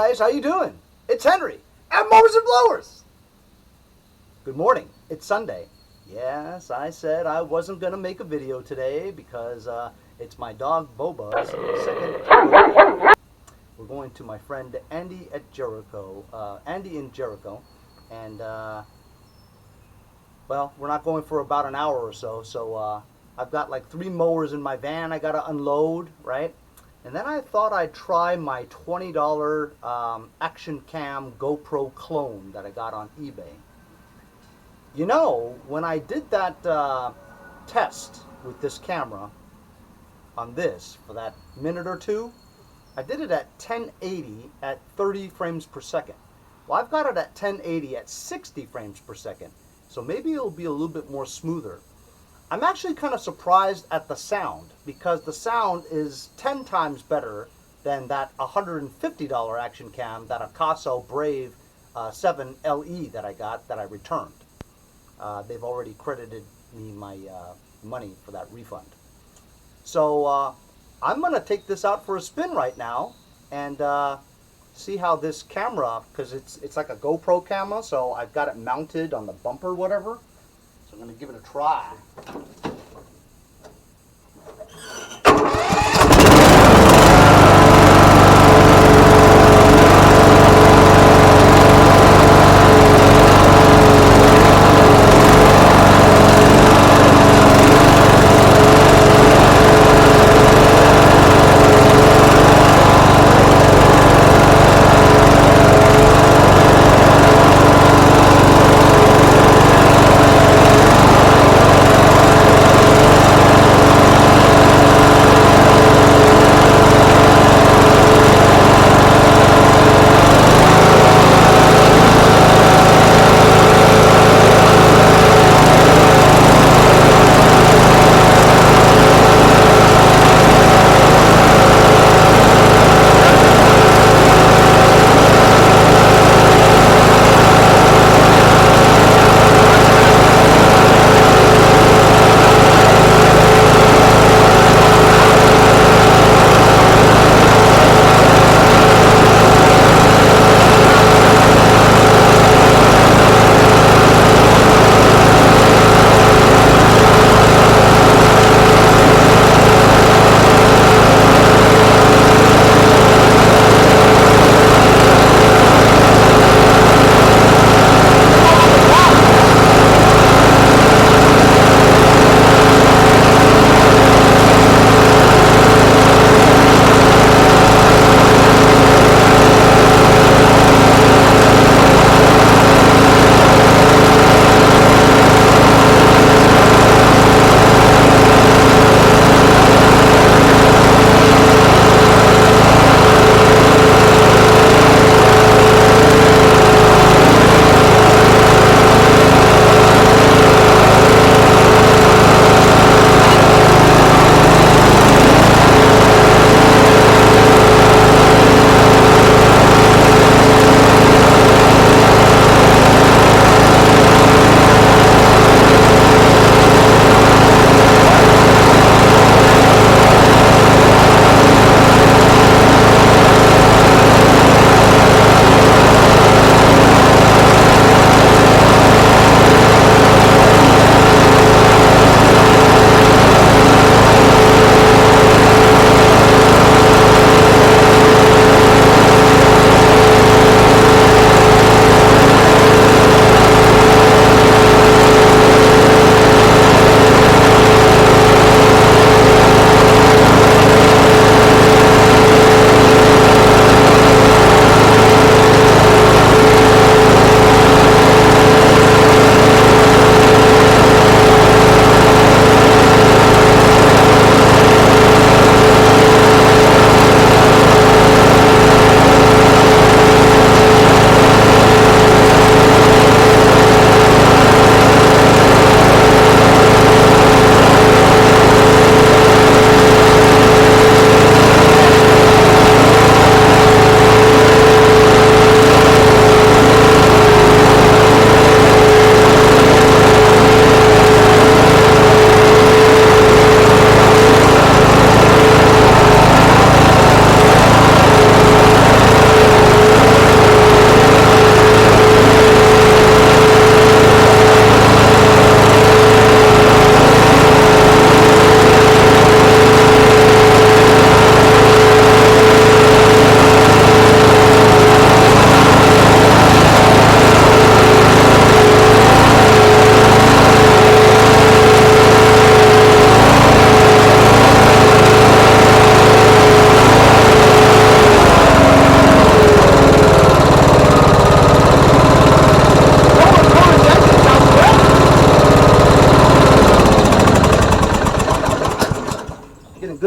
guys, how you doing? It's Henry at Mowers and Blowers. Good morning. It's Sunday. Yes, I said I wasn't going to make a video today because it's my dog Boba's second birthday. We're going to my friend Andy in Jericho, and well, we're not going for about an hour or so. So I've got like 3 mowers in my van I got to unload, right? And then I thought I'd try my $20 action cam GoPro clone that I got on eBay. You know, when I did that test with this camera on this for that minute or two, I did it at 1080 at 30 frames per second. Well, I've got it at 1080 at 60 frames per second. So maybe it'll be a little bit more smoother. I'm actually kind of surprised at the sound because the sound is 10 times better than that $150 action cam, that Akaso Brave 7 LE that I got that I returned. They've already credited me my money for that refund. So I'm going to take this out for a spin right now and see how this camera, because it's like a GoPro camera, so I've got it mounted on the bumper or whatever. So I'm going to give it a try.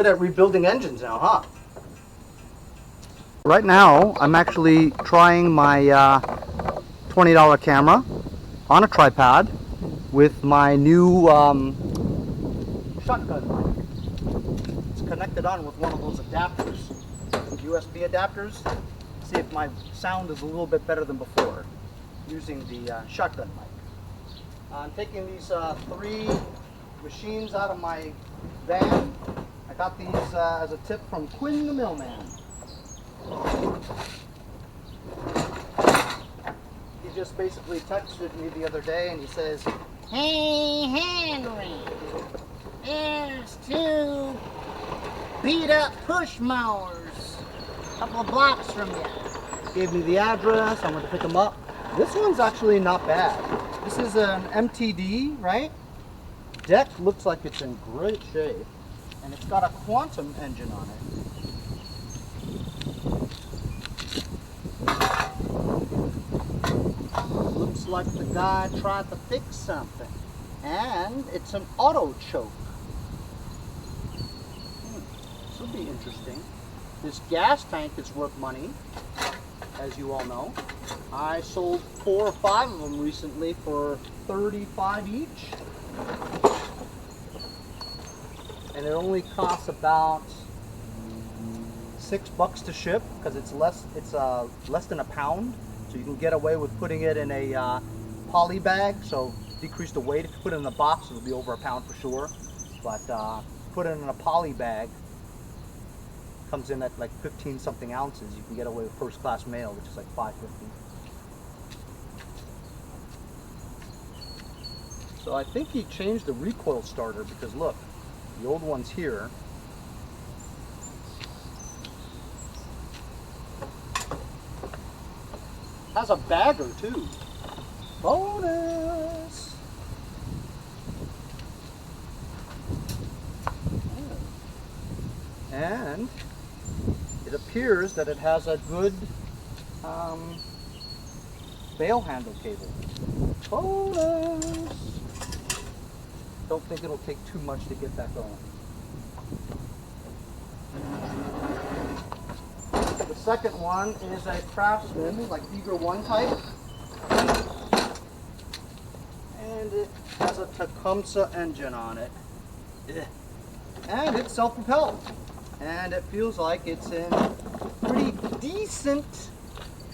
good at rebuilding engines now, huh? Right now, I'm actually trying my $20 camera on a tripod with my new shotgun mic. It's connected on with one of those adapters, USB adapters. See if my sound is a little bit better than before using the shotgun mic. I'm taking these 3 machines out of my van. I got these as a tip from Quinn the Millman. He just basically texted me the other day and he says, "Hey Henry, there's 2 beat up push mowers a couple of blocks from you." Gave me the address, I went to pick them up. This one's actually not bad. This is an MTD, right? Deck looks like it's in great shape, and it's got a quantum engine on it. Looks like the guy tried to fix something, and it's an auto choke. This will be interesting. This gas tank is worth money, as you all know. I sold 4 or 5 of them recently for $35 each. And it only costs about $6 to ship because it's less than a pound. So you can get away with putting it in a poly bag. So decrease the weight. If you put it in a box, it'll be over a pound for sure. But put it in a poly bag. Comes in at like 15 something ounces. You can get away with first class mail, which is like $5.50. So I think he changed the recoil starter because look, the old one's here. Has a bagger too. Bonus! And it appears that it has a good bail handle cable. Bonus! Don't think it'll take too much to get that going. The second one is a Craftsman, like Eager 1 type. And it has a Tecumseh engine on it. And it's self-propelled. And it feels like it's in pretty decent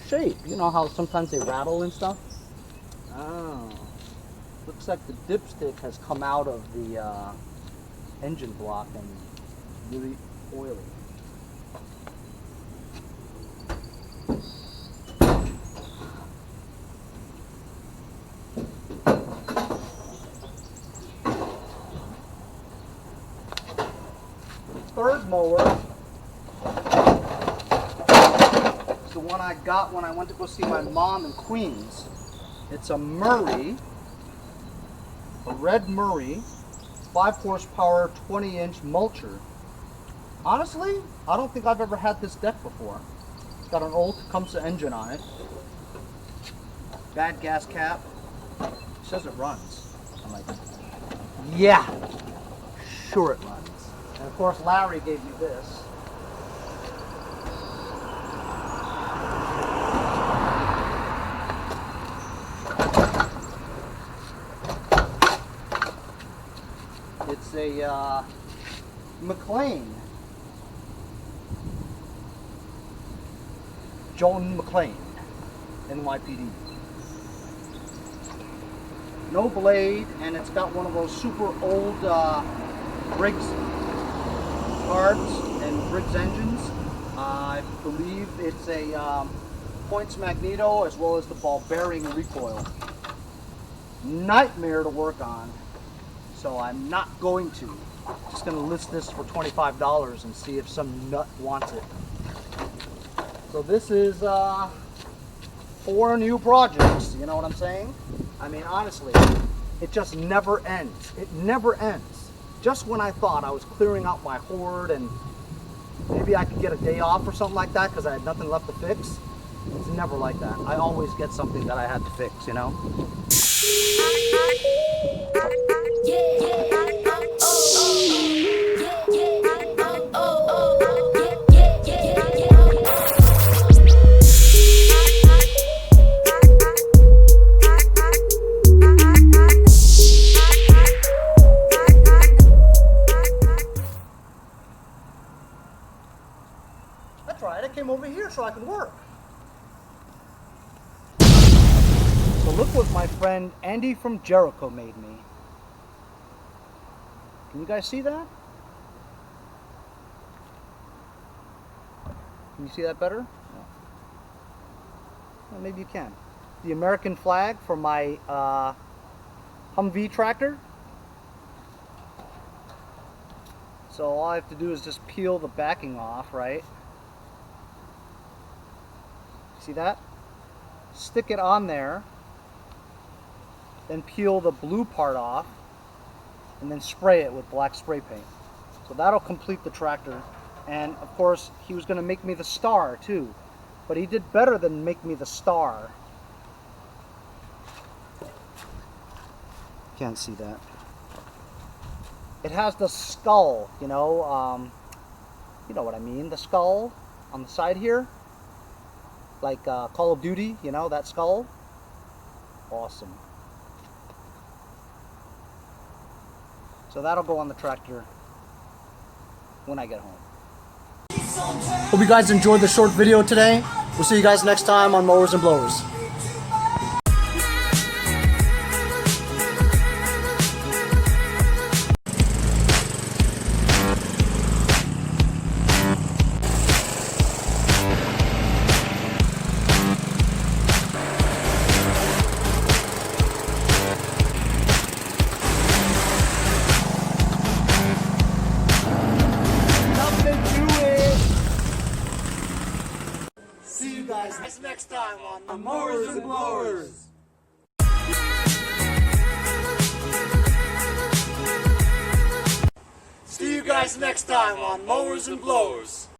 shape. You know how sometimes they rattle and stuff? Oh. Looks like the dipstick has come out of the engine block and really oily. Third mower is the one I got when I went to go see my mom in Queens. It's a Murray. A red Murray, 5 horsepower, 20-inch mulcher. Honestly, I don't think I've ever had this deck before. It's got an old Tecumseh engine on it. Bad gas cap. It says it runs. I'm like, yeah, sure it runs. And of course, Larry gave me this. It's a McLean. John McLean, NYPD. No blade, and it's got one of those super old Briggs cards and Briggs engines. I believe it's a points magneto as well as the ball bearing recoil. Nightmare to work on. So I'm not going to. Just going to list this for $25 and see if some nut wants it. So this is 4 new projects, you know what I'm saying? I mean, honestly, it just never ends. It never ends. Just when I thought I was clearing out my hoard and maybe I could get a day off or something like that because I had nothing left to fix, it's never like that. I always get something that I had to fix, you know? Yeah, yeah, oh, oh, yeah, yeah, oh. look what my friend Andy from Jericho made me. Can you guys see that? Can you see that better? No. Well, maybe you can. The American flag for my Humvee tractor. So all I have to do is just peel the backing off, right? See that? Stick it on there, then peel the blue part off, and then spray it with black spray paint. So that'll complete the tractor. And of course, he was going to make me the star too, but he did better than make me the star. Can't see that. It has the skull, you know what I mean, the skull on the side here, like Call of Duty, you know, that skull. Awesome. So that'll go on the tractor when I get home. Hope you guys enjoyed the short video today. We'll see you guys next time on Mowers and Blowers. See you guys next time on the Mowers and Blowers. See you guys next time on Mowers and Blowers.